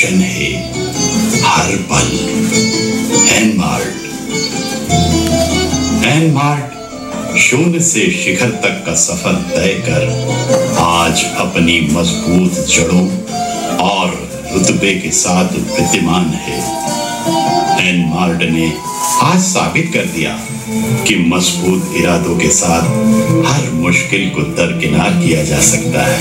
Action है हर पल। एनमार्ट शून्य से शिखर तक का सफर तय कर आज अपनी मजबूत जड़ों और रुतबे के साथ विद्यमान है। एनमार्ट ने आज साबित कर दिया कि मजबूत इरादों के साथ हर मुश्किल को दरकिनार किया जा सकता है।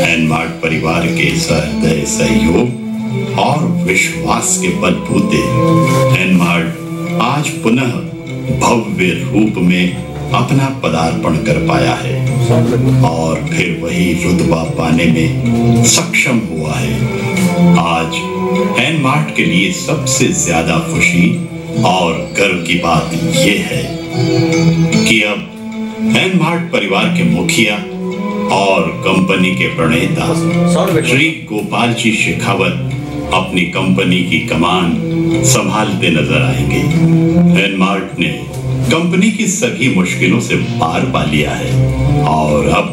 एनमार्ट परिवार के सहृदय सहयोग और विश्वास के बलबूते एनमार्ट आज पुनः भव्य रूप में अपना पदार्पण कर पाया है और फिर वही रुतबा पाने में सक्षम हुआ है। आज एनमार्ट के लिए सबसे ज्यादा खुशी और गर्व की बात यह है कि अब एनमार्ट परिवार के मुखिया और कंपनी के प्रणेता श्री गोपाल जी शेखावत अपनी कंपनी की कमान संभालते नजर आएंगे। एनमार्ट ने कंपनी की सभी मुश्किलों से पार पा लिया है और अब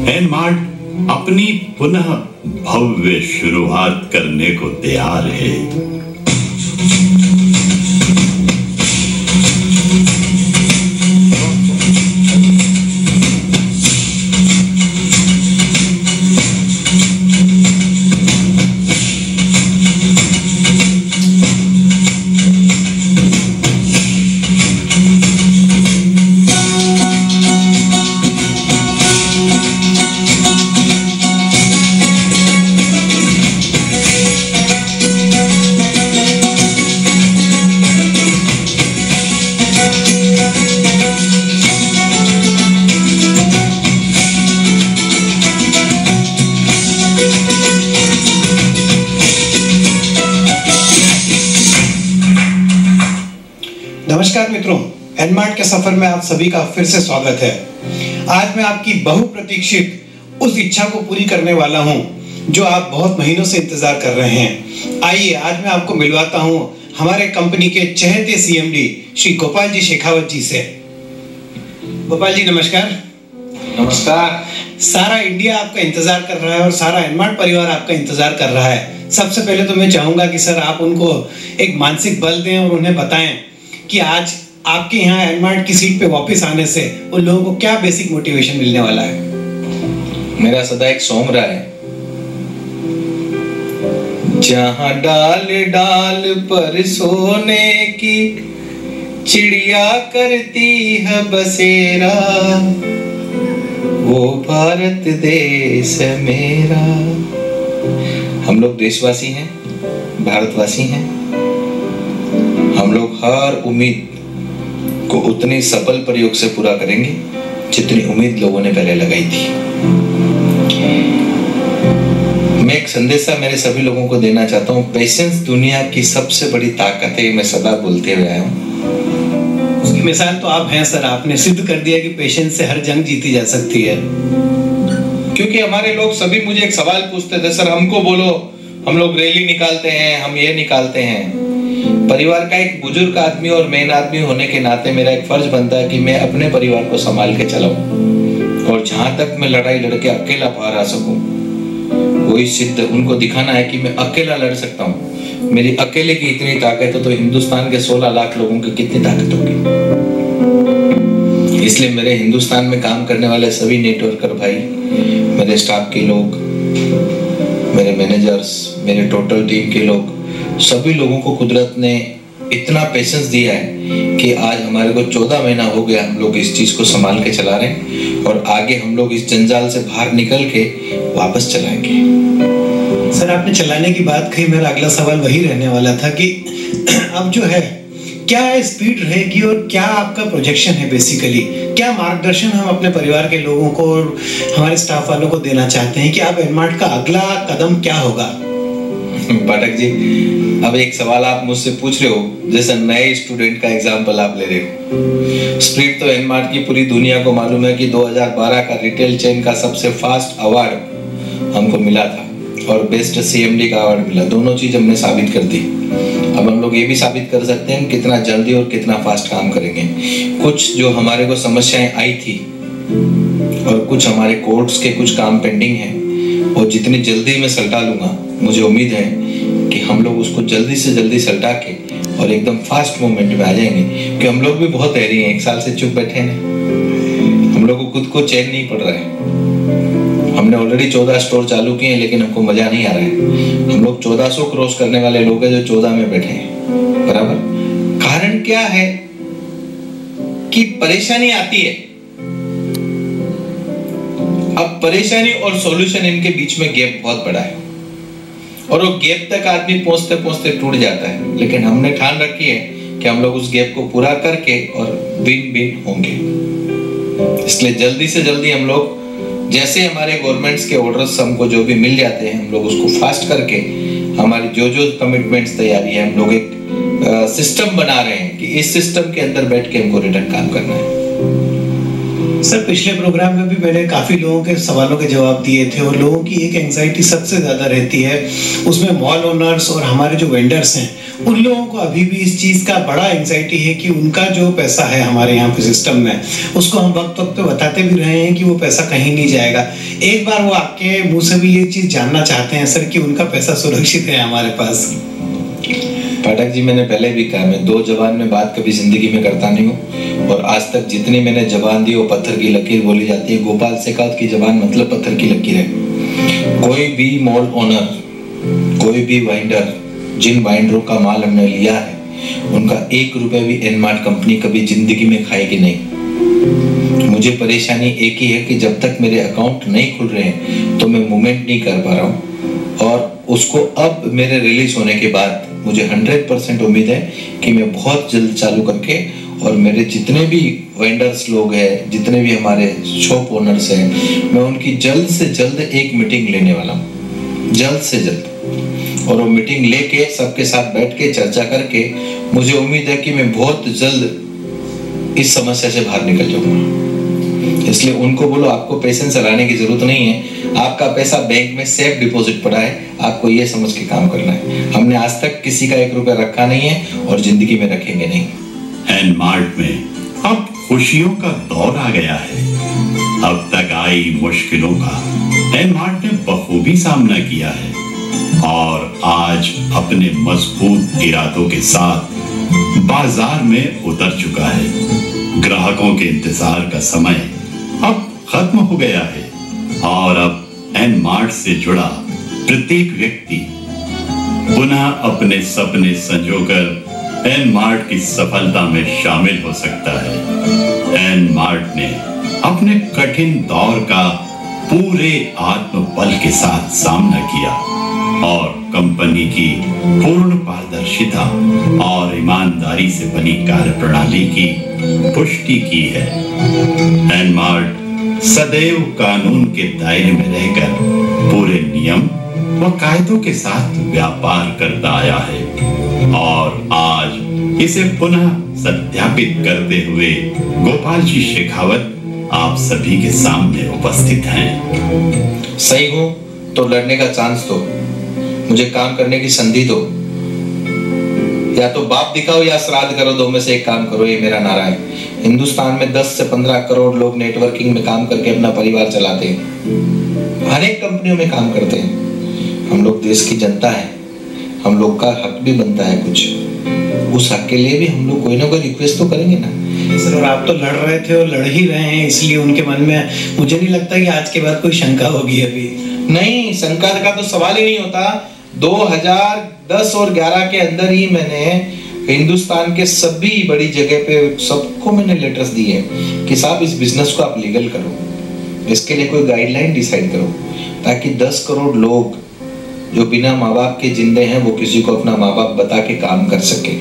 एनमार्ट अपनी पुनः भव्य शुरुआत करने को तैयार है। नमस्कार मित्रों, एनमार्ट के सफर में आप सभी का फिर से स्वागत है। आज मैं आपकी बहुप्रतीक्षित उस इच्छा को पूरी करने वाला हूं जो आप बहुत महीनों से इंतजार कर रहे हैं। आइए आज मैं आपको मिलवाता हूं हमारे कंपनी के चहेते सीएमडी श्री गोपाल जी शेखावत जी से। गोपाल जी नमस्कार। नमस्कार। सारा इंडिया आपका इंतजार कर रहा है और सारा एनमार्ट परिवार आपका इंतजार कर रहा है। सबसे पहले तो मैं चाहूंगा कि सर आप उनको एक मानसिक बल दें और उन्हें बताएं कि आज आपके यहाँ एनमार्ट की सीट पे वापस आने से उन लोगों को क्या बेसिक मोटिवेशन मिलने वाला है। मेरा सदा एक सॉन्ग रहा है, जहां डाल डाल पर सोने की चिड़िया करती है बसेरा, वो भारत देश मेरा। हम लोग देशवासी हैं, भारतवासी हैं। हम लोग हर उम्मीद को उतने सफल प्रयोग से पूरा करेंगे जितनी उम्मीद लोगों ने पहले लगाई थी। मैं एक संदेशा मेरे सभी लोगों को देना चाहता हूँ। पेशेंस दुनिया की सबसे बड़ी ताकत है, मैं सदा बोलते हुए आया हूँ। उसकी मिसाल तो आप हैं सर। आपने सिद्ध कर दिया कि पेशेंस से हर जंग जीती जा सकती है। क्योंकि हमारे लोग सभी मुझे एक सवाल पूछते थे, सर हमको बोलो, हम लोग रैली निकालते हैं, हम ये निकालते हैं। परिवार का एक बुजुर्ग आदमी और मेन आदमी होने के नाते मेरा एक फर्ज बनता है कि मैं अपने परिवार को संभाल के चलाऊं और जहां तक मैं लड़ाई लड़के अकेला बाहर आ सकूं वही सिद्ध उनको दिखाना है कि मैं अकेला लड़ सकता हूं। मेरी अकेले की इतनी ताकत है तो हिंदुस्तान के 16 लाख लोगों की कितनी ताकत होगी। इसलिए मेरे हिंदुस्तान में काम करने वाले सभी नेटवर्कर भाई, मेरे स्टाफ के लोग, मेरे मैनेजर्स, मेरे टोटल टीम के लोग, सभी लोगों को कुदरत ने इतना पेशेंस दिया है कि आज हमारे को 14 महीना हो गया हम लोग इस चीज को संभाल के चला रहे हैं और आगे हम लोग इस जंजाल से बाहर निकल के वापस चलाएंगे। सर आपने चलाने की बात कही, मेरा अगला सवाल वही रहने वाला था कि अब जो है क्या स्पीड रहेगी और क्या आपका प्रोजेक्शन है। बेसिकली क्या मार्गदर्शन हम अपने परिवार के लोगों को और हमारे स्टाफ वालों को देना चाहते हैं कि आप एनमार्ट का अगला कदम क्या होगा। पाठक जी, अब एक सवाल आप मुझसे पूछ रहे हो, जैसे नए स्टूडेंट का एग्जांपल आप ले रहे हो। स्प्रिट तो एनमार्ट की पूरी दुनिया को मालूम है कि 2012 का रिटेल चेन का सबसे फास्ट अवार्ड हमको मिला था और बेस्ट सीएमडी का अवार्ड मिला। दोनों चीज हमने साबित कर दी। अब हम लोग ये भी साबित कर सकते हैं कितना जल्दी और कितना फास्ट काम करेंगे। कुछ जो हमारे को समस्याएं आई थी और कुछ हमारे कोर्ट्स के कुछ काम पेंडिंग है और जितनी जल्दी मैं सल्टा लूंगा मुझे उम्मीद है कि हम लोग उसको जल्दी से जल्दी सल्टा के और एकदम फास्ट मूवमेंट में आ जाएंगे, क्योंकि हम लोग भी बहुत हैरी हैं, 1 साल से चुप बैठे हैं। हम लोग को खुद को चैन नहीं पड़ रहा है। हमने ऑलरेडी 14 स्टोर चालू किए हैं, लेकिन हमको मजा नहीं आ रहा है। हम लोग 1400 क्रॉस करने वाले लोग हैं जो 14 में बैठे हैं, बराबर। कारण क्या है कि परेशानी आती है। अब परेशानी और सॉल्यूशन, इनके बीच में गैप बहुत बड़ा है, और वो गैप तक आदमी पहुंचते पहुंचते टूट जाता है। लेकिन हमने ठान रखी है कि हम लोग उस गैप को पूरा करके और विन विन होंगे। इसलिए जल्दी से जल्दी हम लोग, जैसे हमारे गवर्नमेंट्स के ऑर्डर्स हमको जो भी मिल जाते हैं, हम लोग उसको फास्ट करके हमारी जो जो कमिटमेंट्स तैयारी है, हम लोग एक सिस्टम बना रहे हैं कि इस सिस्टम के अंदर बैठ के हमको रिटर्न काम करना है। सर, पिछले प्रोग्राम में भी मैंने काफी लोगों के सवालों के जवाब दिए थे, और लोगों की एक एंजाइटी सबसे ज्यादा रहती है, उसमें मॉल ओनर्स और हमारे जो वेंडर्स हैं, उन लोगों को अभी भी इस चीज का बड़ा एंजाइटी है कि उनका जो पैसा है हमारे यहाँ पे सिस्टम में, उसको हम वक्त वक्त पे बताते भी रहे हैं कि वो पैसा कहीं नहीं जाएगा। एक बार वो आपके मुंह से भी ये चीज जानना चाहते हैं सर कि उनका पैसा सुरक्षित है हमारे पास। पाठक जी, मैंने पहले भी कहा, मैं 2 जबान में बात कभी जिंदगी में करता नहीं हूँ, और आज तक जितनी मैंने जबान दी वो पत्थर की लकीर बोली जाती है। गोपाल शेखावत की जबान मतलब पत्थर की लकीर है। कोई भी मॉल ओनर, कोई भी वाइंडर, जिन वाइंडरों का माल हमने लिया है, उनका 1 रुपया भी एनमार्ट कंपनी कभी जिंदगी में खाएगी नहीं। मुझे परेशानी एक ही है कि जब तक मेरे अकाउंट नहीं खुल रहे हैं तो मैं मूवमेंट नहीं कर पा रहा हूँ, और उसको अब मेरे रिलीज होने के बाद मुझे 100% उम्मीद है कि मैं बहुत जल्द चालू करके, और मेरे जितने भी वेंडर्स लोग हैं, जितने भी हमारे शॉप ओनर्स हैं, मैं उनकी जल्द से जल्द एक मीटिंग लेने वाला हूँ, जल्द से जल्द। और वो मीटिंग लेके सबके साथ बैठ के चर्चा करके, मुझे उम्मीद है कि मैं बहुत जल्द इस समस्या से बाहर निकल जाऊंगा। इसलिए उनको बोलो, आपको पेशेंस चलाने की जरूरत नहीं है, आपका पैसा बैंक में सेफ डिपॉजिट पड़ा है, आपको ये समझ के काम करना है। हमने आज तक किसी का 1 रुपया रखा नहीं है और जिंदगी में रखेंगे नहीं। एनमार्ट में अब खुशियों का दौर आ गया है। अब तक आई मुश्किलों का एनमार्ट ने बखूबी सामना किया है, और आज अपने मजबूत इरादों के साथ बाजार में उतर चुका है। ग्राहकों के इंतजार का समय अब खत्म हो गया है, और अब एनमार्ट से जुड़ा प्रत्येक व्यक्ति पुनः अपने सपने संजोकर एनमार्ट की सफलता में शामिल हो सकता है। एनमार्ट ने अपने कठिन दौर का पूरे आत्मबल के साथ सामना किया, और कंपनी की पूर्ण पारदर्शिता और ईमानदारी से बनी कार्यप्रणाली की पुष्टि की है। एनमार्ट सदैव कानून के दायरे में रहकर पूरे नियम व कायदों के साथ व्यापार करता आया है, और आज इसे पुनः सत्यापित करते हुए गोपाल जी शेखावत आप सभी के सामने उपस्थित हैं। सही हूं तो लड़ने का चांस दो, मुझे काम करने की संधि दो, या तो बाप दिखाओ या श्राद्ध करो, 2 में से एक काम करो, ये मेरा नारा है। हिंदुस्तान में 10 से 15 करोड़ लोग नेटवर्किंग में काम करके अपना परिवार चलाते हैं, हर एक कंपनियों में काम करते हैं। हम लोग देश की जनता है, हम लोग का हक भी बनता है कुछ, उस हक के लिए भी हम लोग कोई ना कोई रिक्वेस्ट तो करेंगे ना। सर, और आप तो लड़ रहे थे और लड़ ही रहे हैं, इसलिए उनके मन में मुझे नहीं लगता कि आज के बाद कोई शंका होगी। अभी नहीं, शंका का तो सवाल ही नहीं होता। 2010 और 11 के अंदर ही मैंने हिंदुस्तान के सभी बड़ी जगह पे सबको मैंने लेटर्स दिए हैं कि साहब इस बिजनेस को आप लीगल करो, इसके लिए कोई गाइडलाइन डिसाइड करो, ताकि 10 करोड़ लोग जो बिना माँ बाप के जिंदे हैं वो किसी को अपना माँ बाप बता के काम कर सके।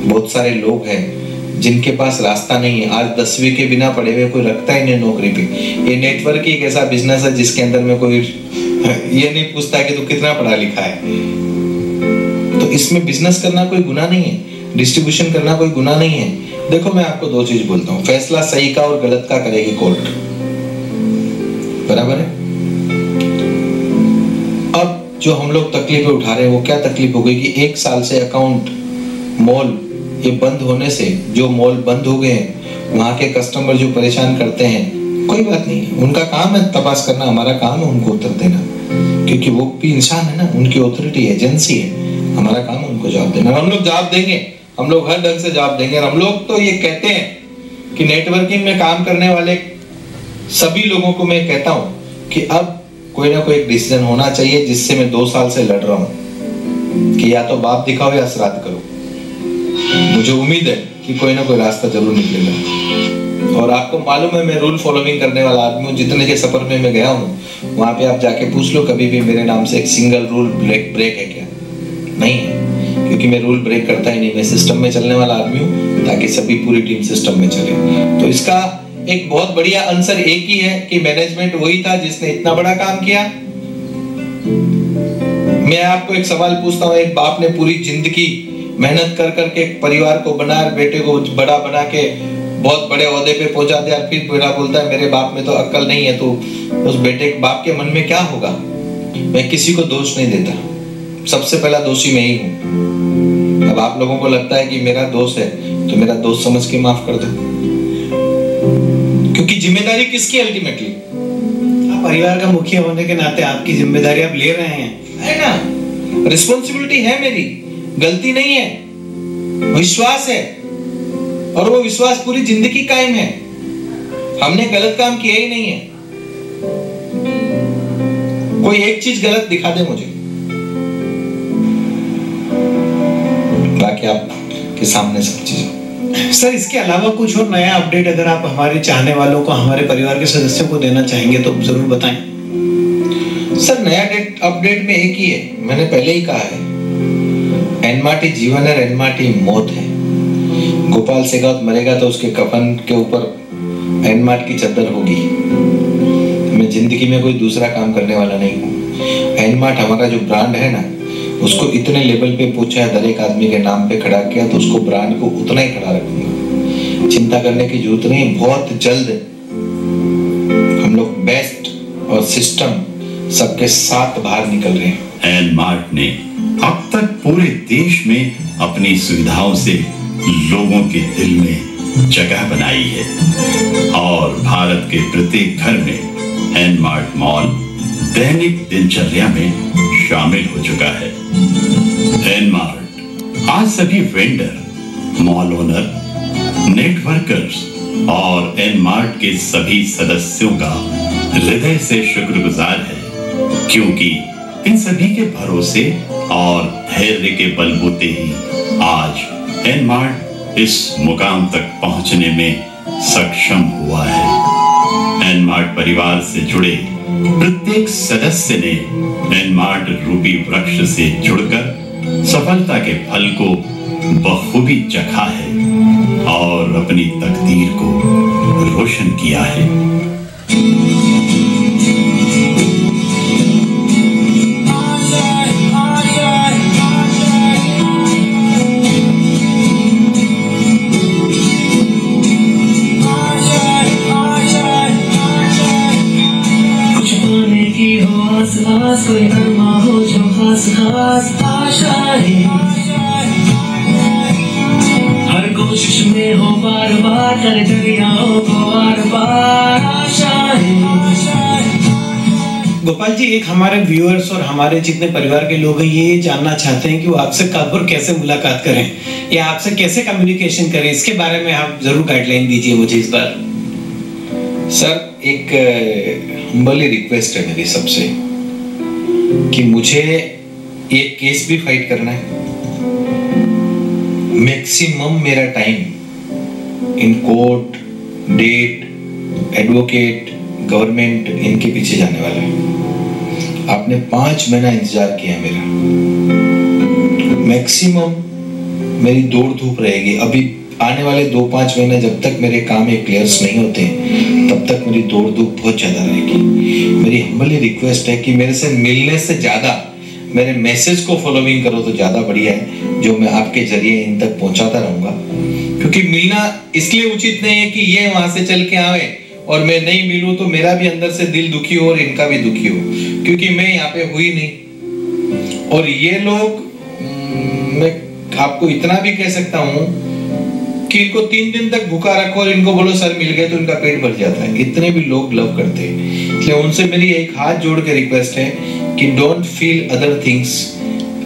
बहुत सारे लोग हैं जिनके पास रास्ता नहीं है, आज 10वीं के बिना पढ़े हुए कोई रखता ही नहीं नौकरी पे। ये नेटवर्क एक ऐसा बिजनेस है जिसके अंदर में कोई ये नहीं पूछता कि तू कितना पढ़ा लिखा है। तो इसमें बिजनेस करना कोई गुनाह नहीं है, डिस्ट्रीब्यूशन करना कोई गुनाह नहीं है। देखो, मैं आपको 2 चीज बोलता हूँ, फैसला सही का और गलत का करेगी कोर्ट, बराबर है। अब जो हम लोग तकलीफें उठा रहे हैं वो क्या तकलीफ हो गई कि 1 साल से अकाउंट मॉल ये बंद होने से, जो मॉल बंद हो गए हैं, वहां के कस्टमर जो परेशान करते हैं, कोई बात नहीं, उनका काम है तपास करना, हमारा काम है उनको उत्तर देना। क्योंकि वो भी इंसान है ना, उनकी ऑथोरिटी एजेंसी है, हमारा काम है उनको जवाब देना। हम लोग जवाब देंगे, हम लोग हर ढंग से जवाब देंगे। और हम लोग तो ये कहते हैं कि नेटवर्किंग में काम करने वाले सभी लोगों को मैं कहता हूं कि अब कोई ना कोई एक डिसीजन होना चाहिए, जिससे मैं 2 साल से लड़ रहा हूं कि या तो बाप दिखाओ या श्राद्ध करो। मुझे उम्मीद है कि कोई ना कोई रास्ता जरूर निकलेगा। और आपको मालूम है मैं रूल फॉलोइंग करने वाला आदमी हूँ। जितने के सफर में मैं गया हूँ वहां पे आप जाके पूछ लो, कभी भी मेरे नाम से एक सिंगल रूल ब्रेक है क्या? नहीं है, क्योंकि मैं रूल ब्रेक करता ही नहीं। मैं सिस्टम में चलने वाला आदमी हूँ ताकि सभी पूरी टीम सिस्टम में चले। तो इसका एक बहुत बढ़िया आंसर एक ही है कि मैनेजमेंट वही था जिसने इतना बड़ा काम किया। मैं आपको एक सवाल पूछता हूँ, एक बाप ने पूरी जिंदगी मेहनत कर करके एक परिवार को बनाया, बेटे को बड़ा बना के बहुत बड़े ओहदे पे पहुंचा दिया, फिर बेटा बोलता है मेरे बाप में तो अक्ल नहीं है, तो उस बेटे बाप के मन में क्या होगा? मैं किसी को दोष नहीं देता, सबसे पहला दोषी मैं ही हूं। अब आप लोगों को लगता है कि मेरा दोष है तो मेरा दोस्त समझ के माफ कर दो, क्योंकि जिम्मेदारी किसकी अल्टीमेटली? आप परिवार का मुखिया होने के नाते आपकी जिम्मेदारी आप ले रहे हैं, है ना? रिस्पॉन्सिबिलिटी है मेरी, गलती नहीं है, विश्वास है, और वो विश्वास पूरी जिंदगी कायम है। हमने गलत काम किया ही नहीं है। कोई एक चीज गलत दिखा दे मुझे, बाकी आपके सामने सब चीज। सर इसके अलावा कुछ और नया अपडेट अगर आप हमारे चाहने वालों को, हमारे परिवार के सदस्यों को देना चाहेंगे तो जरूर बताएं। सर नया अपडेट में एक ही है, मैंने पहले ही कहा है, एनमाटी जीवन है, एनमाटी मौत है। गोपाल सेगावत मरेगा तो उसके कफन के ऊपर एनमाट की चादर होगी। मैं जिंदगी में कोई दूसरा काम करने वाला नहीं हूँ। एनमाट हमारा जो ब्रांड है ना, उसको इतने लेवल पे पूछा है, हर एक आदमी के नाम पे खड़ा किया, तो उसको ब्रांड को उतना ही खड़ा रखूंगा। चिंता करने की जरूरत नहीं, बहुत जल्द हम लोग बेस्ट और सिस्टम सबके साथ बाहर निकल रहे हैं। एनमार्ट ने अब तक पूरे देश में अपनी सुविधाओं से लोगों के दिल में जगह बनाई है और भारत के प्रत्येक घर में एनमार्ट मॉल दैनिक दिनचर्या में शामिल हो चुका है। एनमार्ट आज सभी वेंडर, मॉल ओनर, नेटवर्कर्स और एनमार्ट के सभी सदस्यों का हृदय से शुक्रगुजार है, क्योंकि इन सभी के भरोसे और धैर्य के बलबूते ही आज एनमार्ट इस मुकाम तक पहुंचने में सक्षम हुआ है। एनमार्ट परिवार से जुड़े प्रत्येक सदस्य ने एनमार्ट रूपी वृक्ष से जुड़कर सफलता के फल को बखूबी चखा है और अपनी तकदीर को रोशन किया है। कोई अरमा हो जो खास खास आशाएं, हर कोशिश में हो बार बार, कर दरियाओं को बार बार आशाएं। गोपाल जी, एक हमारे व्यूअर्स और हमारे जितने परिवार के लोग हैं ये जानना चाहते हैं कि वो आपसे कब और कैसे मुलाकात करें या आपसे कैसे कम्युनिकेशन करें, इसके बारे में आप जरूर गाइडलाइन दीजिए मुझे इस बार। सर एक हम्बली रिक्वेस्ट है मेरी सबसे कि मुझे एक केस भी फाइट करना है, मैक्सिमम मेरा time in court, date, advocate, government इनके पीछे जाने वाला है। आपने 5 महीना इंतजार किया मेरा, मैक्सिमम मेरी दौड़ धूप रहेगी। अभी आने वाले 2-5 महीने जब तक मेरे काम एक क्लियर्स नहीं होते तब तक मेरी दौड़ धूप बहुत ज्यादा रहेगी। मेरी हम्बली रिक्वेस्ट है कि मेरे से मिलने से ज्यादा मेरे मैसेज को फॉलोइंग करो तो ज्यादा बढ़िया है, जो मैं आपके जरिए इन तक पहुंचाता रहूंगा। क्योंकि मिलना इसलिए उचित नहीं है कि ये वहां से चल के आवे और मैं नहीं मिलूं तो मेरा भी अंदर से दिल दुखी हो और इनका भी दुखी हो, क्योंकि मैं यहाँ पे हुई नहीं। और ये लोग, मैं आपको इतना भी कह सकता हूँ कि इनको 3 दिन तक भूखा रखो और इनको बोलो सर मिल गए तो इनका पेट भर जाता है। इतने भी लोग लव करते हैं। इसलिए उनसे मेरी एक हाथ जोड़ के रिक्वेस्ट है कि डोंट फील अदर थिंग्स।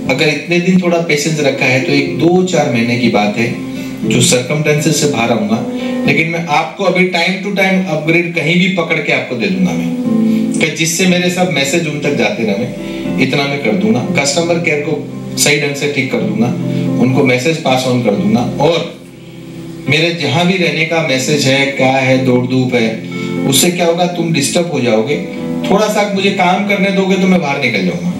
अगर इतने दिन थोड़ा पेशेंस रखा है तो एक 2-4 महीने की बात है जो सर्कमस्टेंसेस से बाहर आऊंगा, लेकिन मैं आपको अभी टाइम टू टाइम अपग्रेड कहीं भी पकड़ के आपको दे दूंगा मैं, कि जिससे मेरे सब मैसेज उन तक जाते रहे, इतना मैं कर दूंगा। कस्टमर केयर को सही ढंग से ठीक कर दूंगा, उनको मैसेज पास ऑन कर दूंगा, और मेरे जहां भी रहने का मैसेज है, क्या है, दौड़ धूप है, उससे क्या होगा, तुम डिस्टर्ब हो जाओगे। थोड़ा सा मुझे काम करने दोगे तो मैं बाहर निकल जाऊंगा।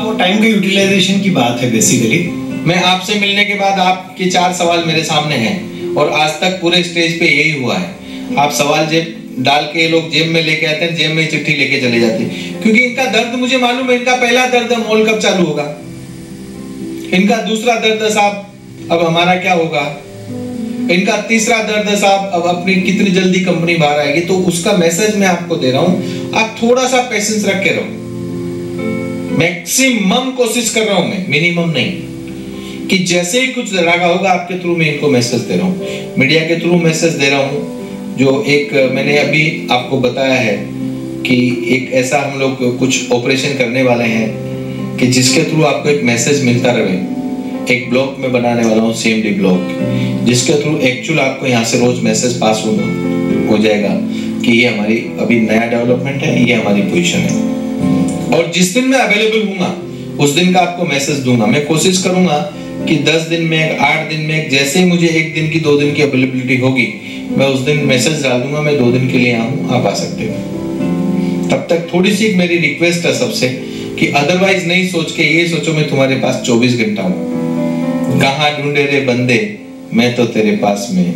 वो टाइम का यूटिलाइजेशन की बात है बेसिकली। मैं आपसे मिलने के बाद आपके 4 सवाल मेरे सामने हैं और आज तक पूरे स्टेज पे यही हुआ है। आप सवाल जेब डाल के लोग जेब में लेके आते हैं, जेब में चिट्ठी लेके चले जाते हैं, क्योंकि इनका दर्द मुझे मालूम है। इनका पहला दर्द मॉल कब चालू होगा, इनका दूसरा दर्द साहब अब हमारा क्या होगा, इनका तीसरा दर्द साहब अब अपनी कितनी जल्दी कंपनी बाहर आएगी। तो उसका मैसेज मैं आपको दे रहा हूं, आप थोड़ा सा पेशेंस रख के रहो। मैक्सिमम कोशिश कर रहा हूं मैं, मिनिमम नहीं, कि जैसे ही कुछ लगा होगा आपके थ्रू मैं इनको मैसेज दे रहा हूं, मीडिया के थ्रू मैसेज दे रहा हूं। जो एक मैंने अभी आपको बताया है कि एक ऐसा हम लोग कुछ ऑपरेशन करने वाले हैं कि जिसके थ्रू आपको एक मैसेज मिलता रहे। एक ब्लॉग में बनाने वाला हूँ, CMD ब्लॉग, जिसके थ्रू एक्चुअल आपको यहाँ से रोज मैसेज पास हो जाएगा कि ये हमारी अभी नया डेवलपमेंट है, ये हमारी पोजीशन है। और जिस दिन मैं अवेलेबल हूँगा उस दिन का आपको मैसेज दूंगा। मैं कोशिश करूंगा कि 10 दिन में, 8 दिन में, जैसे ही मुझे 1 दिन की 2 दिन की अवेलेबिलिटी होगी मैं उस दिन मैसेज डाल दूंगा, मैं 2 दिन के लिए आऊँ, आप आ सकते हो। तब तक थोड़ी सी मेरी रिक्वेस्ट है सबसे कि अदरवाइज नहीं सोच के ये सोचो मैं तुम्हारे पास 24 घंटा हूँ। कहाँ ढूंढे रे बंदे, मैं तो तेरे पास में,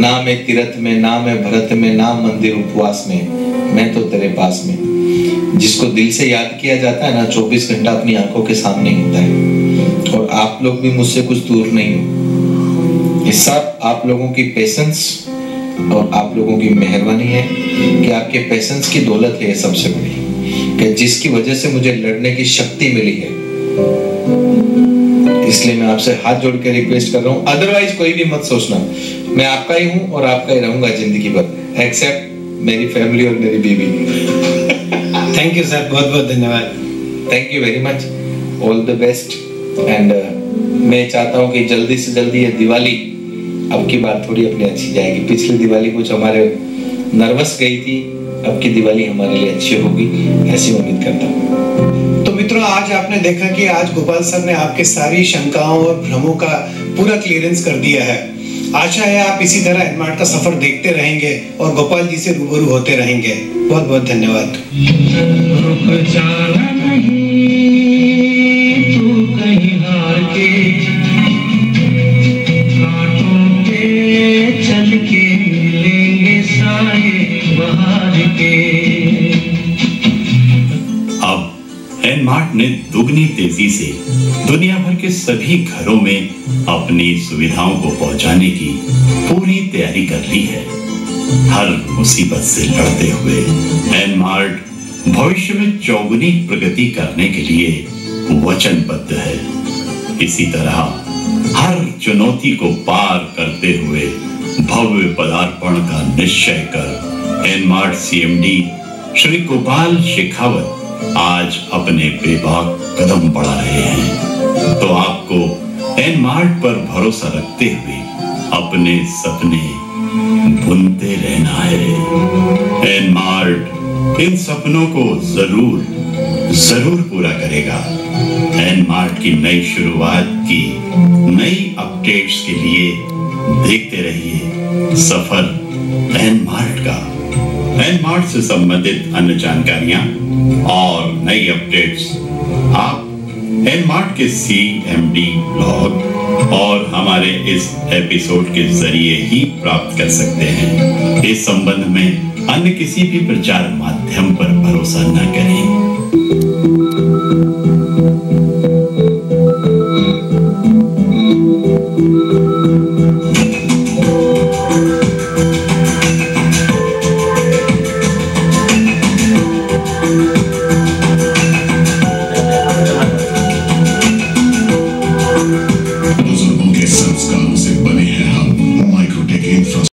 ना मैं तीरथ में, ना मैं भरत में, ना मंदिर उपवास में, मैं तो तेरे पास में। जिसको दिल से याद किया जाता है ना, 24 घंटा अपनी आंखों के सामने होता है। और आप लोग भी मुझसे कुछ दूर नहीं हो। ये सब आप लोगों की पेशेंस और आप लोगों की मेहरबानी है कि आपके पेशेंस की दौलत है ये सबसे बड़ी, कि जिसकी वजह से मुझे लड़ने की शक्ति मिली है। इसलिए मैं आपसे हाथ जोड़ के रिक्वेस्ट कर रहा हूँ, अदरवाइज कोई भी मत सोचना, मैं आपका ही हूँ और आपका ही रहूंगा जिंदगी भर, एक्सेप्ट मेरी फैमिली और मेरी बीवी। थैंक यू सर, बहुत बहुत धन्यवाद। Thank you very much, all the best. And मैं चाहता हूँ कि जल्दी से जल्दी ये दिवाली अब की बार थोड़ी अपनी अच्छी जाएगी। पिछली दिवाली कुछ हमारे नर्वस गई थी, अब की दिवाली हमारे लिए अच्छी होगी, ऐसी उम्मीद करता हूँ। तो मित्रों, आज आपने देखा कि आज गोपाल सर ने आपके सारी शंकाओं और भ्रमों का पूरा क्लियरेंस कर दिया है। आशा है आप इसी तरह एनमार्ट का सफर देखते रहेंगे और गोपाल जी से रूबरू होते रहेंगे। बहुत बहुत धन्यवाद। एनमार्ट ने दुगनी तेजी से दुनिया भर के सभी घरों में अपनी सुविधाओं को पहुंचाने की पूरी तैयारी कर ली है। हर मुसीबत से लड़ते हुए एनमार्ट भविष्य में चौगुनी प्रगति करने के लिए वचनबद्ध है। इसी तरह हर चुनौती को पार करते हुए भव्य पदार्पण का निश्चय कर एनमार्ट CMD श्री गोपाल शेखावत आज अपने बेबाक कदम बढ़ा रहे हैं। तो आपको एनमार्ट पर भरोसा रखते हुए अपने सपने बुनते रहना है। एनमार्ट इन सपनों को जरूर पूरा करेगा। एनमार्ट की नई शुरुआत की नई अपडेट्स के लिए देखते रहिए सफर एनमार्ट का। एनमार्ट से संबंधित अन्य जानकारियां और नई अपडेट्स आप एनमार्ट के CMD ब्लॉग और हमारे इस एपिसोड के जरिए ही प्राप्त कर सकते हैं। इस संबंध में अन्य किसी भी प्रचार माध्यम पर भरोसा न करें।